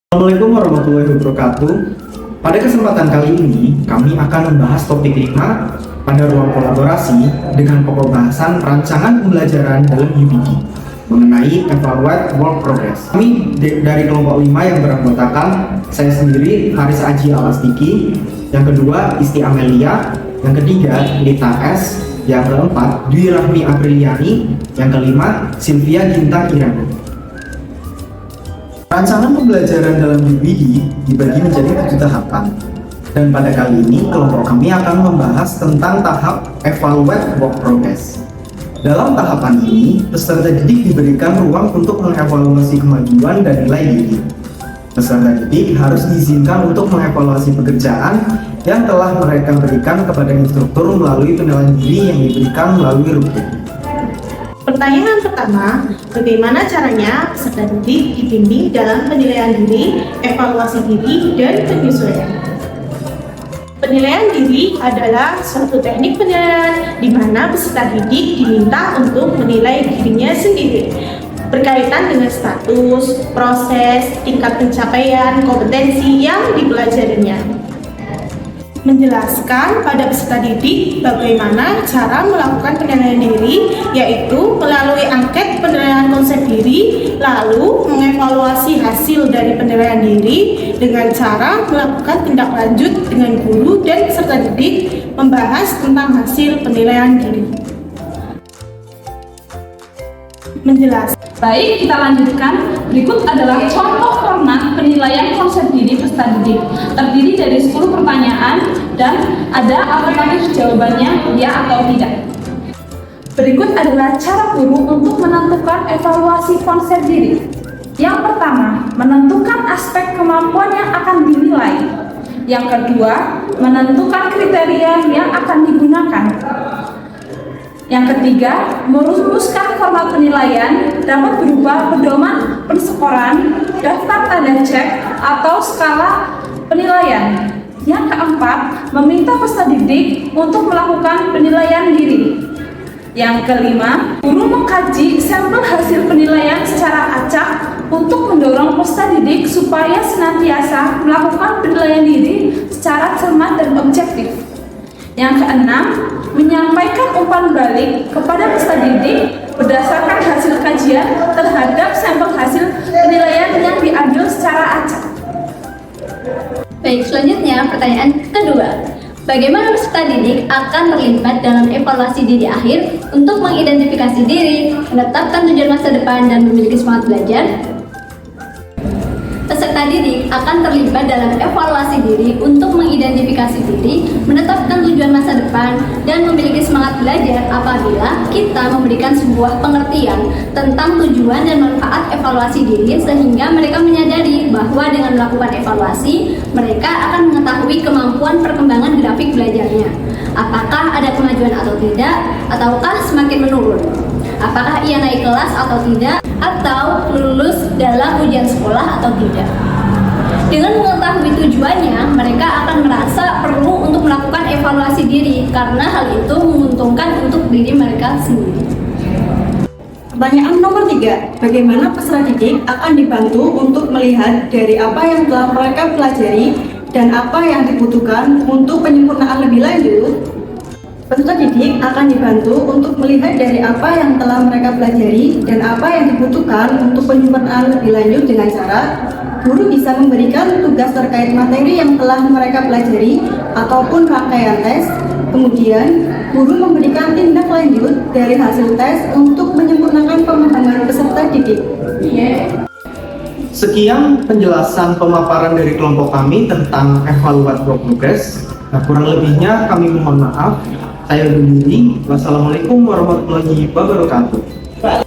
Assalamualaikum warahmatullahi wabarakatuh. Pada kesempatan kali ini, kami akan membahas topik 5 pada ruang kolaborasi dengan pokok bahasan rancangan pembelajaran dalam UPD mengenai Evaluate Work Progress. Kami dari kelompok 5 yang beranggotakan saya sendiri, Haris Aji Alastiki, yang kedua Isti Amelia, yang ketiga Lita S, yang keempat Dwi Rahmi Apriliani, yang kelima Sylvia Ginta Irani. Rancangan pembelajaran dalam UPD dibagi menjadi 7 tahapan, dan pada kali ini kelompok kami akan membahas tentang tahap Evaluate Work Progress. Dalam tahapan ini, peserta didik diberikan ruang untuk mengevaluasi kemajuan dan nilai diri. Peserta didik harus diizinkan untuk mengevaluasi pekerjaan yang telah mereka berikan kepada instruktur melalui penilaian diri yang diberikan melalui rubrik. Pertanyaan pertama, bagaimana caranya peserta didik dibimbing dalam penilaian diri, evaluasi diri, dan penyesuaian? Penilaian diri adalah suatu teknik penilaian di mana peserta didik diminta untuk menilai dirinya sendiri berkaitan dengan status, proses, tingkat pencapaian, kompetensi yang dipelajarinya. Menjelaskan pada peserta didik bagaimana cara melakukan penilaian diri, yaitu melalui angket penilaian konsep diri, lalu mengevaluasi hasil dari penilaian diri dengan cara melakukan tindak lanjut dengan guru dan peserta didik membahas tentang hasil penilaian diri. Menjelaskan. Baik, kita lanjutkan. Berikut adalah contoh format penilaian konsep diri peserta didik. Terdiri dari 10 pertanyaan dan ada alternatif jawabannya ya atau tidak. Berikut adalah cara guru untuk menentukan evaluasi konsep diri. Yang pertama, menentukan aspek kemampuan yang akan dinilai. Yang kedua, menentukan kriteria yang akan digunakan. Yang ketiga, merumuskan format penilaian dapat berupa pedoman penskoran, daftar tanda cek, atau skala penilaian. Yang keempat, meminta peserta didik untuk melakukan penilaian diri. Yang kelima, guru mengkaji sampel hasil penilaian secara acak untuk mendorong peserta didik supaya senantiasa melakukan penilaian diri secara cermat dan objektif. Yang keenam, menyampaikan umpan balik kepada peserta didik berdasarkan hasil kajian terhadap sampel hasil penilaian yang diambil secara acak. Baik, selanjutnya pertanyaan kedua. Bagaimana peserta didik akan terlibat dalam evaluasi diri akhir untuk mengidentifikasi diri, menetapkan tujuan masa depan, dan memiliki semangat belajar? Peserta didik akan terlibat dalam evaluasi diri untuk mengidentifikasi diri, menetapkan tujuan masa depan, dan memiliki semangat belajar apabila kita memberikan sebuah pengertian tentang tujuan dan manfaat evaluasi diri sehingga mereka menyadari bahwa dengan melakukan evaluasi, mereka akan mengetahui kemampuan perkembangan grafik belajarnya. Apakah ada kemajuan atau tidak, ataukah semakin menurun? Apakah ia naik kelas atau tidak, atau lulus dalam ujian sekolah atau tidak. Dengan mengetahui tujuannya, mereka akan merasa perlu untuk melakukan evaluasi diri karena hal itu menguntungkan untuk diri mereka sendiri. Pertanyaan nomor 3, bagaimana peserta didik akan dibantu untuk melihat dari apa yang telah mereka pelajari dan apa yang dibutuhkan untuk penyempurnaan lebih lanjut? Peserta didik akan dibantu untuk melihat dari apa yang telah mereka pelajari dan apa yang dibutuhkan untuk penyempurnaan lebih lanjut dengan cara guru bisa memberikan tugas terkait materi yang telah mereka pelajari ataupun rangkaian tes. Kemudian, guru memberikan tindak lanjut dari hasil tes untuk menyempurnakan pemahaman peserta didik. Sekian penjelasan pemaparan dari kelompok kami tentang Evaluate Work Progress. Kurang lebihnya kami mohon maaf. Saya undur diri. Wassalamualaikum warahmatullahi wabarakatuh.